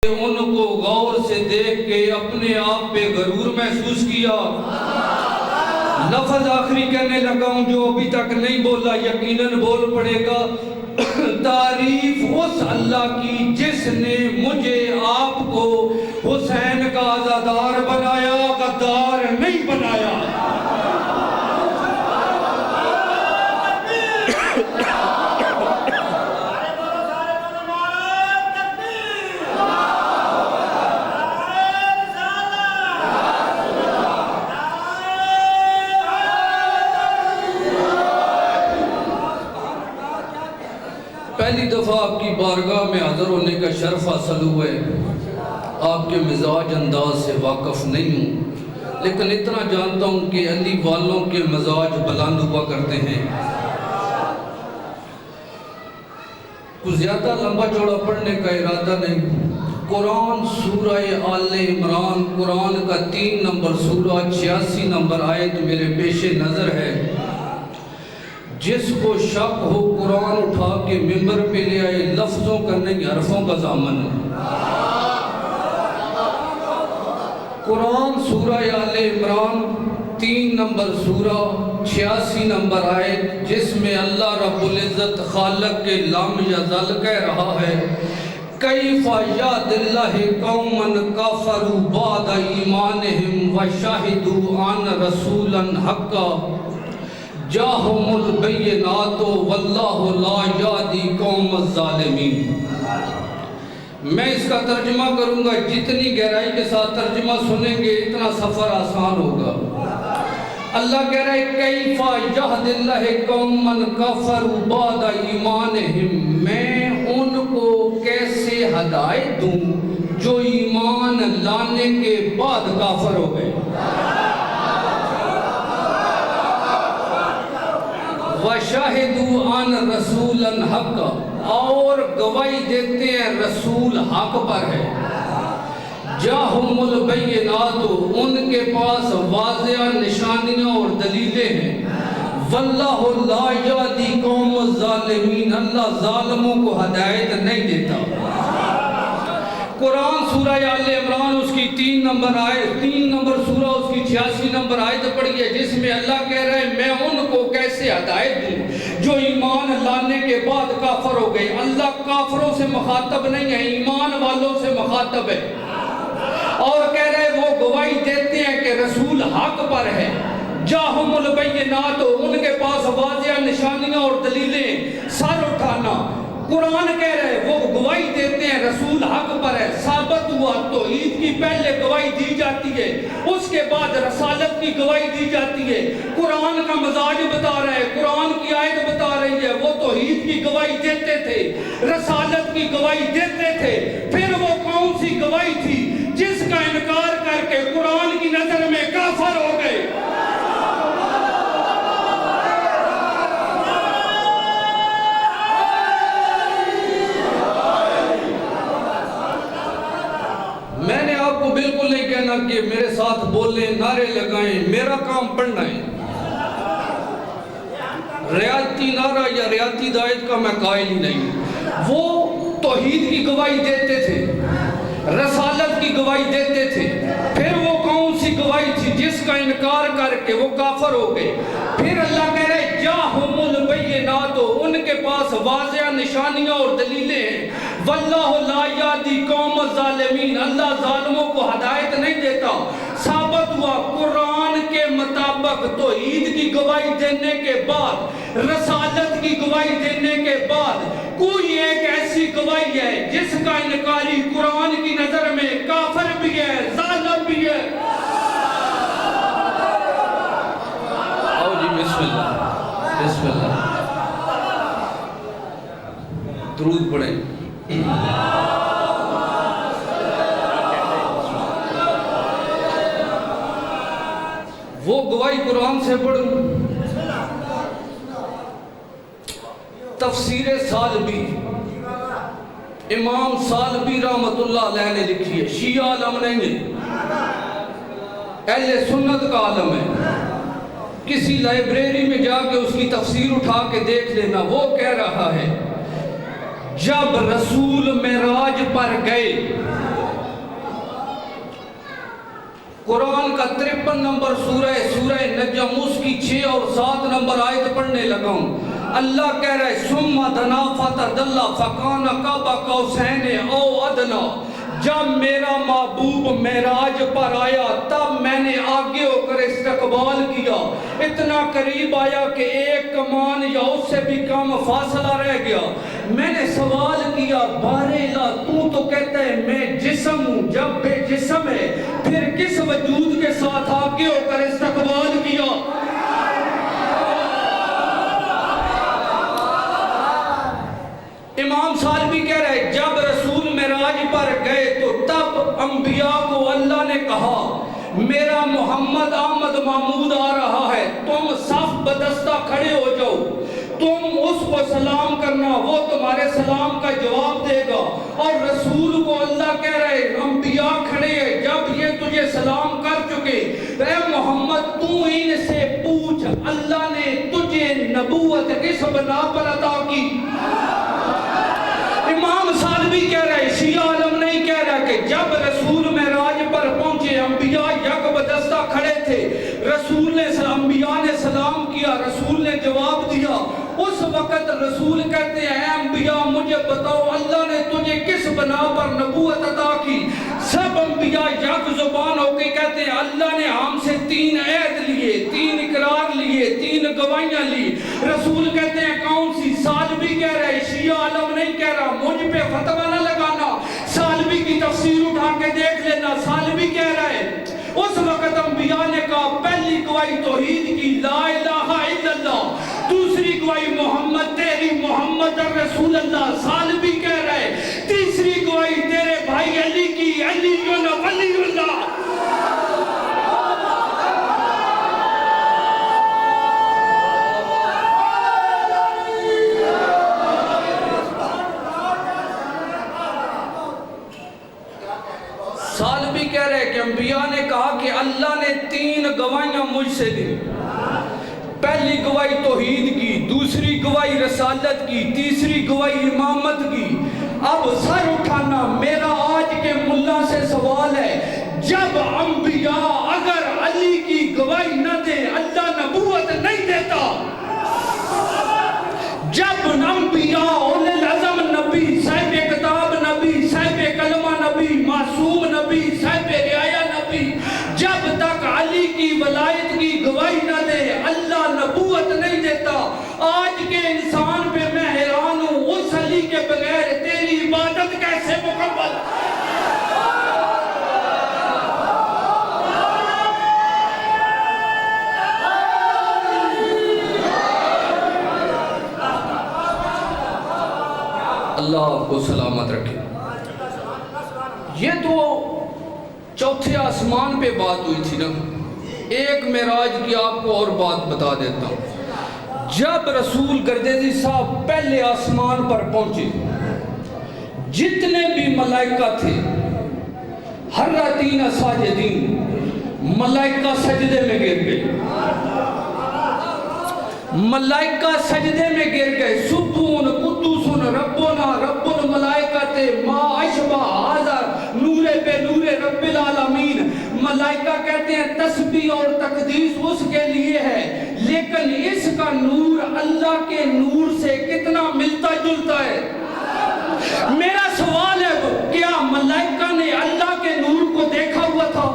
ان کو غور سے دیکھ کے اپنے آپ پہ غرور محسوس کیا۔ لفظ آخری کہنے لگا ہوں جو ابھی تک نہیں بولا، یقیناً بول پڑے گا۔ تعریف اس اللہ کی جس نے مجھے آپ کو حسین کا عزادار بنایا، غدار نہیں بنایا۔ پہلی دفعہ آپ کی بارگاہ میں حاضر ہونے کا شرف حاصل ہوا ہے۔ آپ کے مزاج انداز سے واقف نہیں ہوں، لیکن اتنا جانتا ہوں کہ علی والوں کے مزاج بلند ہوا کرتے ہیں۔ کچھ زیادہ لمبا چوڑا پڑھنے کا ارادہ نہیں۔ قرآن سورہ آل عمران، قرآن کا 3 نمبر سورہ 86 نمبر آیت میرے پیش نظر ہے۔ جس کو شک ہو قرآن اٹھا کے ممبر پہ لے آئے، لفظوں کا نہیں حرفوں کا ضامن ہے۔ قرآن سورہ آل عمران 3 نمبر سورہ 86 نمبر آیت، جس میں اللہ رب العزت خالق کے لام یزل کہہ رہا ہے کیف یہد اللہ قوما کفروا بعد ایمانہم وشہدوا ان رسولا حقا جاہم البینات واللہ لا یہدی قوم الظالمین۔ میں اس کا ترجمہ کروں گا، جتنی گہرائی کے ساتھ ترجمہ سنیں گے اتنا سفر آسان ہوگا۔ اللہ کہہ رہا ہے کیف یہد اللہ قوما کفروا بعد ایمانہم، میں ان کو کیسے ہدایت دوں جو ایمان لانے کے بعد کافر ہو گئے۔ وَشَاهِدُوا عَنْ رَسُولًا حَقًّا، اور گواہی دیتے ہیں رسول حق پر ہے۔ جَاهُمُ الْبَيِّنَاتُ، ان کے پاس واضح نشانیاں اور دلیلیں ہیں۔ وَاللَّهُ لَا يَهْدِي قَوْمَ الظَّالِمِينَ، اللہ ظالموں کو ہدایت نہیں دیتا۔ قرآن سورہ آل عمران اس کی 3 نمبر آیت، 3 نمبر سورہ اس کی 86 نمبر آیت پڑھی ہے، جس میں اللہ کہہ رہے ہیں میں ان کو کیسے ہدایت دوں جو ایمان لانے کے بعد کافر ہو گئے۔ اللہ کافروں سے مخاطب نہیں ہے، ایمان والوں سے مخاطب ہے، اور کہہ رہے وہ گواہی دیتے ہیں کہ رسول حق پر ہے۔ جاہم البینات، ان کے پاس واضح نشانیاں اور دلیلیں، سر اٹھانا۔ قرآن کہہ رہے وہ گواہی دیتے ہیں رسول حق پر ہے۔ ثابت ہوا توحید کی پہلے گواہی دی جاتی ہے، اس کے بعد رسالت کی گواہی دی جاتی ہے۔ قرآن کا مزاج بتا رہا ہے، قرآن کی آیت بتا رہی ہے وہ توحید کی گواہی دیتے تھے، رسالت کی گواہی دیتے تھے۔ پھر وہ کون سی گواہی تھی جس کا انکار کر کے قرآن کی نظر میں کافر ہو گئے؟ میں نے آپ کو بالکل نہیں کہنا کہ میرے ساتھ بولیں، نعرے لگائیں، میرا کام پڑھنا ہے۔ ریاضتی نعرہ یا ریاضتی دعایت کا میں قائل ہی نہیں۔ وہ توحید کی گواہی دیتے تھے، رسالت کی گواہی دیتے تھے۔ پھر وہ کون سی گواہی تھی جس کا انکار کر کے وہ کافر ہو گئے؟ پھر اللہ کہہ رہے جاہم البینات، ان کے پاس واضح نشانیاں اور دلیلیں ہیں۔ واللہ لا یہدی قوم الظالمین، اللہ ظالموں کو ہدایت نہیں دیتا۔ ثابت ہوا قرآن کے مطابق توحید کی گواہی دینے کے بعد، رسالت کی گواہی دینے کے بعد کوئی ایک ایسی گواہی ہے جس کا انکاری قرآن کی نظر میں کافر بھی ہے، ظالم بھی ہے۔ آؤ جی بسم اللہ، بسم اللہ، درود پڑھیں۔ وہ گواہی قرآن سے پڑھوں۔ تفسیر سالبی، امام سالبی رحمت اللہ علیہ نے لکھی ہے، شیعہ عالم نہیں ہے، اہل سنت کا عالم ہے۔ کسی لائبریری میں جا کے اس کی تفسیر اٹھا کے دیکھ لینا، وہ کہہ رہا ہے جب رسول معراج پر گئے، قرآن کا 53 نمبر سورہ نجم، اس کی 6 اور 7 نمبر آیت پڑھنے لگا ہوں۔ اللہ کہہ رہے ثم دنا فتدلی فکان قاب قوسین او ادنی، جب میرا محبوب معراج پر آیا تب میں نے آگے ہو کر استقبال کیا، اتنا قریب آیا کہ ایک کمان یا اس سے بھی کم فاصلہ رہ گیا۔ میں نے سوال کیا بارئلہ تو کہتا ہے میں جسم ہوں، جب بے جسم ہے پھر کس وجود کے ساتھ آگے ہو کر استقبال کیا؟ امام سالبی کہہ رہے جب رسول معراج پر گئے تو تب انبیاء کو اللہ نے کہا میرا محمد احمد محمود آ رہا ہے، تم صف بدستہ کھڑے ہو جاؤ، تم اس کو سلام کرنا، وہ تمہارے سلام کا جواب دے گا۔ اور رسول کو اللہ کہہ رہے انبیاء کھڑے ہیں، جب یہ تجھے سلام کر چکے اے محمد تو ان سے پوچھ اللہ نے تجھے نبوت کس بنا پر عطا کی؟ امام سالبی کہہ رہے شیعہ عالم نہیں کہہ رہا کہ جب رسول معراج پر پہنچے انبیاء یک بدستہ کھڑے تھے، رسول نے انبیاء نے سلام کیا، رسول نے جواب دیا، اس وقت رسول کہتے ہیں اے انبیاء مجھے بتاؤ اللہ نے تجھے کس بنا پر نبوت عطا کی؟ سب انبیاء یک زبان ہو کے کہتے ہیں اللہ نے ہم سے 3 عہد لیے، 3 اقرار لیے، 3 گواہیاں لی۔ رسول کہتے ہیں کون سی؟ سالبی کہہ رہے شیعہ عالم نہیں کہہ رہا، مجھ پہ فتویٰ نہ لگانا، سالبی کی تفسیر اٹھا کے دیکھ لینا۔ سالبی کہہ رہے اس وقت انبیاء نے کہا پہلی گواہی توحید کی لا الہ الا اللہ، دوسری گواہی محمد تیری محمد رسول اللہ، سالبی کہہ رہے تیسری گواہی تیرے بھائی علی کی، علی ولی اللہ۔ سالبی کہہ رہے کہ انبیاء نے کہا کہ اللہ نے 3 گواہیاں مجھ سے دی، پہلی گواہی توحید کی، دوسری گواہی رسالت کی، تیسری گواہی امامت کی۔ اب سر اٹھانا میرا آج کے ملا سے سوال ہے، جب انبیاء اگر علی کی گواہی نہ دے اللہ نبوت نہیں دیتا؟ جب انبیاء اولو العزم نبی، صاحب کتاب نبی، صاحب کلمہ نبی، معصوم نبی، صاحب رعایا نبی، جب تک علی کی ولایت کی گواہی نہ دے اللہ نبوت نہیں دیتا۔ آج کے انسان پہ میں حیران ہوں، اس علی کے بغیر تیری عبادت کیسے مکمل؟ اللہ آپ کو سلامت رکھے۔ یہ تو چوتھے آسمان پہ بات ہوئی تھی نا، ایک معراج کی آپ کو اور بات بتا دیتا ہوں۔ جب رسول گردیزی صاحب پہلے آسمان پر پہنچے، جتنے بھی ملائکہ تھے حرتین ساجدین، ملائکہ سجدے میں گر گئے، ملائکہ سجدے میں گر گئے۔ سبحان قدوس ربنا رب الملائکۃ ما اشبہ حاضر نور بے نور رب العالمین۔ ملائکہ کہتے ہیں تسبیح اور تقدیس اس کے لیے ہے، لیکن اس کا نور اللہ کے نور سے کتنا ملتا جلتا ہے؟ میرا سوال ہے کیا ملائکہ نے اللہ کے نور کو دیکھا ہوا تھا؟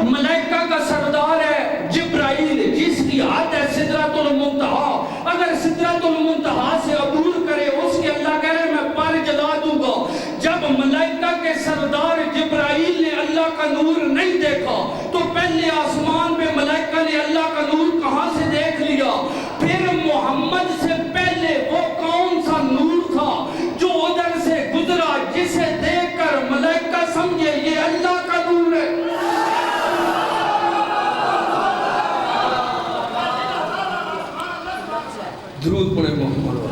ملائکہ کا سردار ہے جبرائیل، جس کی حد ہے سدرۃ المنتہا، اگر سدرۃ المنتہا سے عبور کرے اس کے اللہ کہہ رہے میں پر جلا دوں گا۔ جب ملائکہ کے سردار جبرائیل نے اللہ کا نور نہیں دیکھا تو پہلے آسمان پہ ملائکہ نے اللہ کا نور کہاں سے دیکھ لیا؟ پھر محمد سے پہلے وہ کون سا نور تھا جو ادھر سے گزرا جسے دیکھ کر ملائکہ سمجھے یہ اللہ کا نور ہے؟ درود پڑھے محمد۔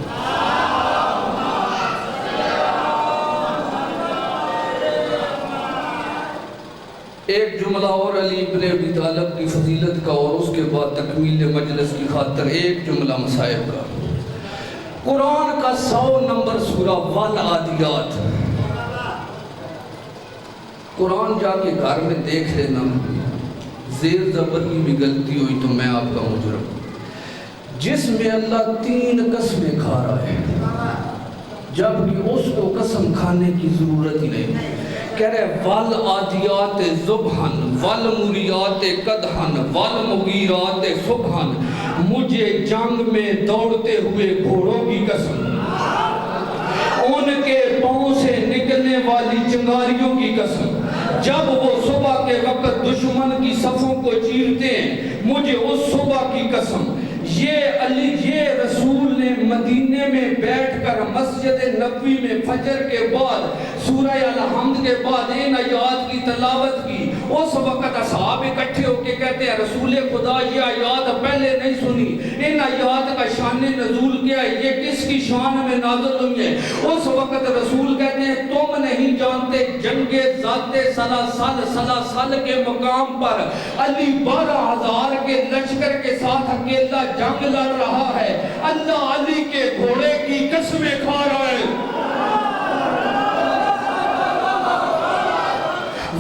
ایک جملہ اور علی بن ابی طالب کی فضیلت کا اور اس کے بعد تکمیل مجلس کی خاطر ایک جملہ مصائب کا۔ قرآن کا 100 نمبر سورہ والعادیات. قرآن جا کے گھر میں دیکھ لینا، زیر زبر کی بھی غلطی ہوئی تو میں آپ کا مجرم. جس میں اللہ 3 قسمیں کھا رہا ہے جبکہ اس کو قسم کھانے کی ضرورت ہی نہیں. کہہ رہے والعادیات ضبحن والموریات قدحن والمغیرات صبحن، مجھے جنگ میں دوڑتے ہوئے گھوڑوں کی قسم، ان کے پاؤں سے نکلنے والی چنگاریوں کی قسم، جب وہ صبح کے وقت دشمن کی صفوں کو چیرتے ہیں، مجھے اس صبح کی قسم. یہ رسول نے مدینے میں بیٹھ کر مسجد نبوی میں فجر کے بعد سورہ الحمد کے بعد ان آیات کی تلاوت کی. اس وقت اصحاب اکٹھے ہو کے کہتے ہیں رسول خدا یہ آیات پہلے نہیں سنی، ان آیات کا شان نزول کیا ہے، یہ کس کی شان میں نازل ہوئی ہے؟ اس وقت رسول کہتے ہیں تم نہیں جانتے جنگ ذات سلاسل کے مقام پر علی 12,000 کے لشکر کے ساتھ اکیلا جنگ لڑ رہا ہے، اللہ علی کے گھوڑے کی قسمیں کھا رہا ہے.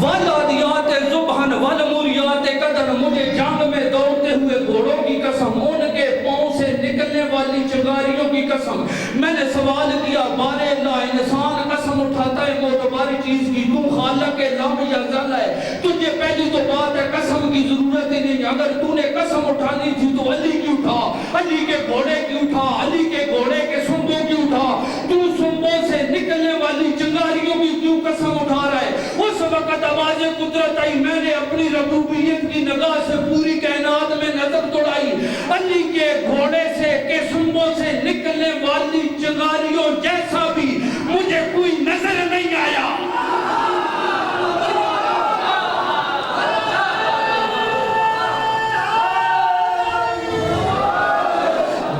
والعادیات ضبحن والموریات قدحن، مجھے جنگ میں دوڑتے ہوئے گھوڑوں کی قسم، ان کے پاؤں سے نکلنے والی چنگاریوں کی قسم. میں نے سوال کیا بارے اللہ، انسان قسم اٹھاتا ہے معتبر چیز کی، تو خالق لم یزل ہے، تجھے پہلی تو بات ہے قسم کی ضرورت ہی نہیں. اگر تو نے قسم اٹھانی تھی تو علی کی اٹھا، علی کے گھوڑے کی اٹھا، علی کے گھوڑے کے سنبوں کی اٹھا. تو سنبوں سے نکلنے والی چنگاریوں کی کیوں قسم اٹھا رہا ہے؟ اس وقت آواز قدرت آئی، میں نے اپنی ربوبیت کی نگاہ سے پوری کائنات میں نظر دوڑائی، علی کے گھوڑے سے کے سنبوں سے نکلنے والی چنگاریوں جیسا بھی مجھے کوئی نظر نہیں آیا.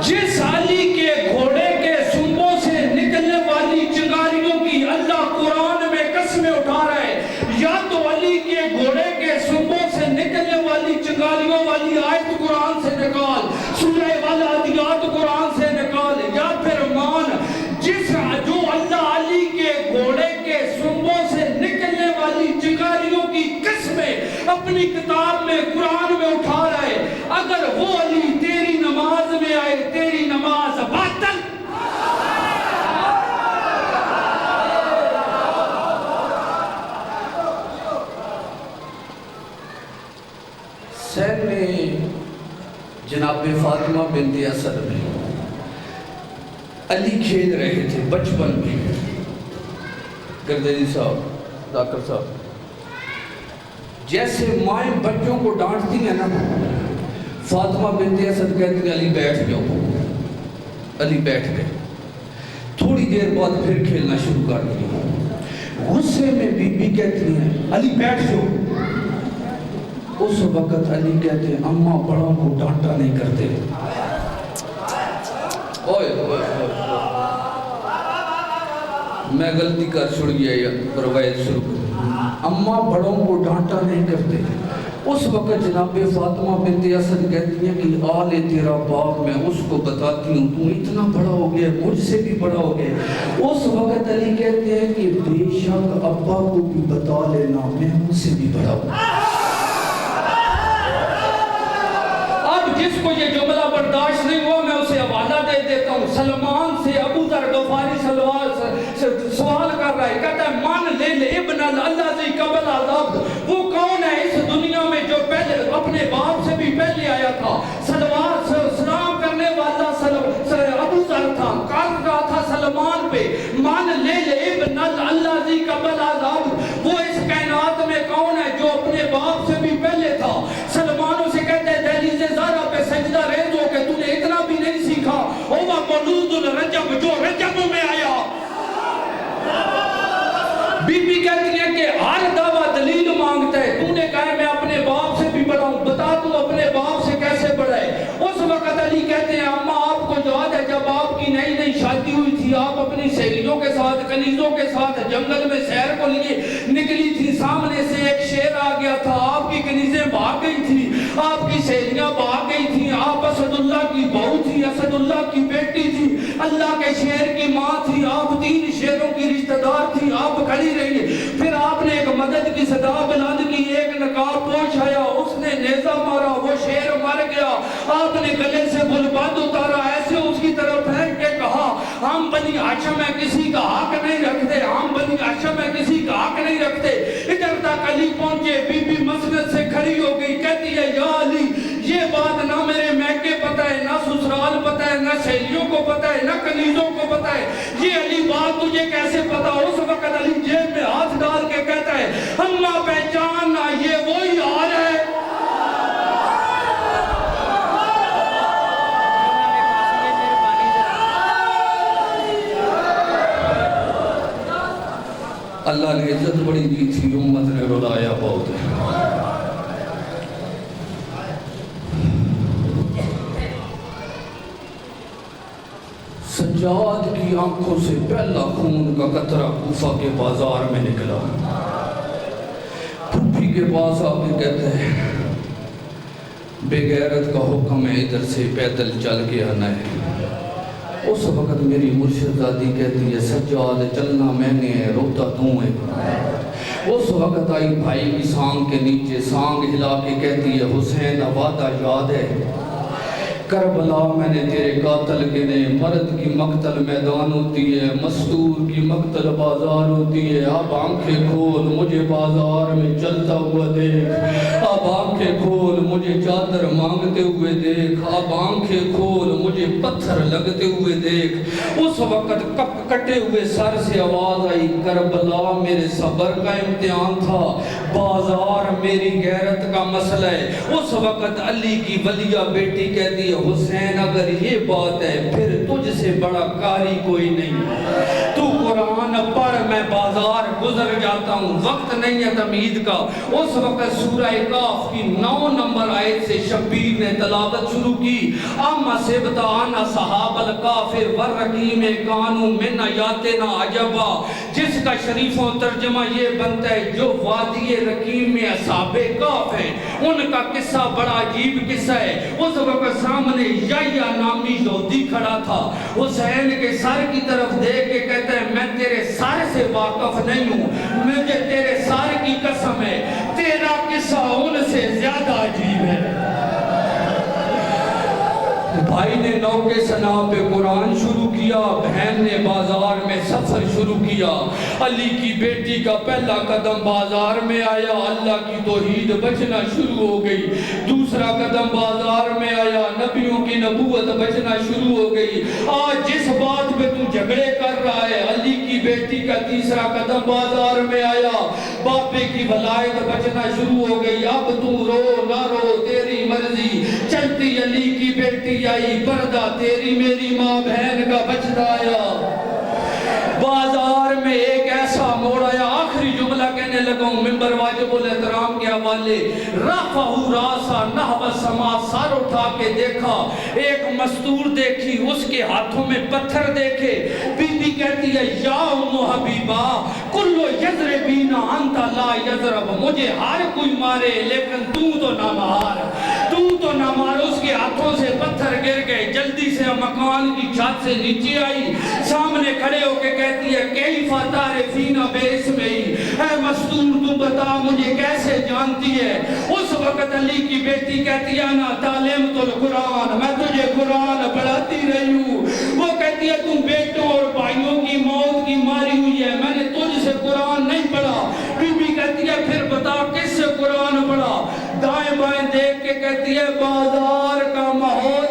جس علی کے گھوڑے کے سنبوں سے نکلنے والی چنگاریوں کی اللہ قرآن میں قسمیں اٹھا رہا ہے، یا تو علی کے گھوڑے کے سنبوں سے نکلنے والی چنگاریوں والی آیت قرآن سے نکال، سورہ والعادیات قرآن سے نکال، یا پھر مان جو اللہ علی کے گھوڑے کے سنبوں سے نکلنے والی چنگاریوں کی قسمیں اپنی کتاب میں قرآن میں اٹھا رہا ہے، اگر وہ علی تیری نماز میں آئے تیری نماز باطل. حسین نے جناب فاطمہ بنت اسد میں علی کھیل رہے تھے بچپن میں. گردیری صاحب، ذاکر صاحب، جیسے مائیں بچوں کو ڈانٹتی ہیں نا، فاطمہ بنت اسد کہتی ہیں علی بیٹھ جاؤ. علی بیٹھ گئے، تھوڑی دیر بعد پھر کھیلنا شروع کر دیا. غصے میں بی بی کہتی ہیں علی بیٹھ جاؤ. اس وقت علی کہتے ہیں اماں بڑوں کو ڈانٹا نہیں کرتے. میں غلطی کر چھوڑی ہے یا روایت شروع کر، اماں بڑوں کو ڈانٹا نہیں کرتے. اس وقت جناب فاطمہ بنت اسد کہتی ہیں کہ آل تیرا باپ میں اس کو بتاتی ہوں تو اتنا بڑا ہو گیا، مجھ سے بھی بڑا ہو گیا. اس وقت علی کہتے ہیں کہ بے شک ابا کو بھی بتا لینا میں ان سے بھی بڑا ہوں. اب جس کو یہ جملہ برداشت نہیں ہوا میں اسے حوالہ دے دیتا ہوں. سلمان سے ابو ذر غفاری سوال کر رہا ہے، کہتا ہے مان لے لے ابن اللہ سے قبل عذاب، وہ کون ہے اس دنیا میں جو پہلے اپنے باپ سے بھی پہلے آیا تھا؟ سلام کرنے والا ابو ذر تھا، کر رہا تھا سلمان پہ. مان لے لے ابن اللہ سے قبل عذاب، وہ اس کائنات میں کون ہے جو اپنے باپ سے بھی پہلے تھا؟ سلمانوں سے کہتے ہیں دہلیز زہرا پہ سجدہ ریز ہو کہ تو نے اتنا بھی نہیں سیکھا. وہ مولود الرجب جو رجب میں آیا. بی بی کہتی ہے کہ ہر دعویٰ دلیل مانگتا ہے، تو نے کہا میں اپنے باپ سے بھی بڑا ہوں، بتا تو اپنے باپ سے کیسے بڑا ہے؟ اس وقت علی کہتے ہیں اماں آپ کو یاد ہے جب آپ کی نئی نئی شادی ہوئی تھی، آپ اپنی سہیلیوں کے ساتھ کنیزوں کے ساتھ جنگل میں سیر کو لیے نکلی تھی، سامنے سے ایک شیر آ گیا تھا، آپ کی کنیزیں بھاگ گئی تھی، آپ کی سہیلیاں بھاگ گئی تھی، آپ اسد اللہ کی بہو تھی، اسد اللہ کی بیٹی تھی. اللہ کے شیر کی ماں تھی، آپ 3 شیروں کی رشتہ دار تھی، آپ کھڑی رہی، پھر آپ نے ایک مدد کی صدا بلند کی، ایک نقاب پوش آیا، اس نے نیزہ مارا، وہ شیر مر گیا، آپ نے گلے سے گلبد اتارا، ایسے اس کی طرف پھینک کے کہا ہم بنی ہاشم میں کسی کا حق نہیں رکھتے، ہم بنی ہاشم میں کسی کا حق نہیں رکھتے۔ ادھر تک علی پہنچے، بی بی مسند سے کھڑی ہو گئی، کہتی ہے یا علی یہ بات نہ میرے میکے پتہ ہے، نہ سسرال پتہ ہے، نہ سہیلیوں کو پتہ ہے، نہ کنیزوں کو پتہ ہے، یہ علی بات تجھے کیسے پتہ؟ اس وقت علی جیب میں ہاتھ ڈال کے کہتا ہے اماں پہچاننا یہ وہی حال ہے۔ اللہ نے عزت بڑی دی تھی، امت نے رلایا بہت ہے۔ سجاد کی آنکھوں سے پہلا خون کا قطرہ کوفہ کے بازار میں نکلا، پھوپھی کے پاس آ کے کہتے ہیں بے غیرت کا حکم ہے ادھر سے پیدل چل کے آنا ہے۔ اس وقت میری مرشد دادی کہتی ہے سجاد چلنا میں نے ہے، روتا تو ہے۔ اس وقت آئی بھائی کی سانگ کے نیچے، سانگ ہلا کے کہتی ہے حسین وعدہ یاد ہے، کربلا میں نے تیرے قاتل گنے، مرد کی مقتل میدان ہوتی ہے، مستور کی مقتل بازار ہوتی ہے۔ اب آنکھیں کھول مجھے بازار میں چلتا ہوا دیکھ، اب آنکھیں کھول مجھے چادر مانگتے ہوئے دیکھ، اب آنکھیں کھول مجھے پتھر لگتے ہوئے دیکھ۔ اس وقت کٹے ہوئے سر سے آواز آئی کربلا میرے صبر کا امتحان تھا، بازار میری غیرت کا مسئلہ ہے۔ اس وقت علی کی ولیہ بیٹی کہتی ہے حسین اگر یہ بات ہے پھر تجھ سے بڑا قاری کوئی نہیں، تو قرآن پڑھ میں بازار گزر جاتا ہوں، وقت نہیں ہے تمہید کا۔ اس وقت سورہ کاف کی 9 نمبر آیت سے شبیر نے تلاوت شروع کی، اما سبتا انا صحاب الکاف والرقیم کانوا من آیاتنا عجبا، جس کا شریفوں ترجمہ یہ بنتا ہے جو وادی رقیم میں اصحاب کاف ہیں ان کا قصہ بڑا عجیب قصہ ہے۔ اس وقت سامنے یحییٰ نامی یہودی کھڑا تھا، حسین کے سر کی طرف دیکھ کے کہتا ہے میں تیرے سر سے واقف نہیں ہوں، مجھے تیرے سر کی قسم ہے تیرا قصہ ان سے زیادہ عجیب ہے۔ بھائی نے نوکے سنا پہ قرآن شروع کیا، بہن نے بازار میں سفر شروع کیا، علی کی بیٹی کا پہلا قدم بازار میں آیا، اللہ کی توحید بچنا شروع ہو گئی، دوسرا قدم بازار میں آیا، نبیوں کی نبوت بچنا شروع ہو گئی۔ آج جس بات پہ تو جھگڑے کر رہا ہے علی کی بیٹی کا تیسرا قدم بازار میں آیا، باپے کی ولایت بچنا شروع ہو گئی، اب تو رو نہ رو تیری مرضی، چلتی علی کی بیٹی آئی، پردہ تیری میری ماں بہن کا بچتا آیا۔ بازار میں ایک ایسا موڑ آیا، آخری جملہ کہنے لگا ہوں ممبر واجب الاحترام کے حوالے، رفعہ راسا نحو السماء، سر اٹھا کے دیکھا، ایک مستور دیکھی، اس کے ہاتھوں میں پتھر دیکھے، بی بی کہتی ہے یا ام حبیبہ کلو یضربین انت لا یضرب، مجھے ہر کوئی مارے لیکن تو نہ مار، تو نہ مار۔ اس کے ہاتھوں سے پتھر گر گئے، جلدی سے مکان کی چھت سے نیچے آئی، سامنے کھڑے ہو کے کہتی ہے کیف تعرفین باسمی، اے مستور تو بتا مجھے کیسے جانتی ہے؟ اس وقت علی کی بیٹی کہتی ہے انا تعلمت القرآن، میں تجھے قرآن پڑھاتی رہی ہوں۔ وہ کہتی ہے تم بیٹوں اور بھائیوں کی موت کی ماری ہوئی ہے، میں نے تجھ سے قرآن نہیں پڑھا۔ بی بی کہتی ہے پھر بتا کس سے قرآن پڑھا؟ دائیں بائیں دیکھ کے کہتی ہے بازار کا ماحول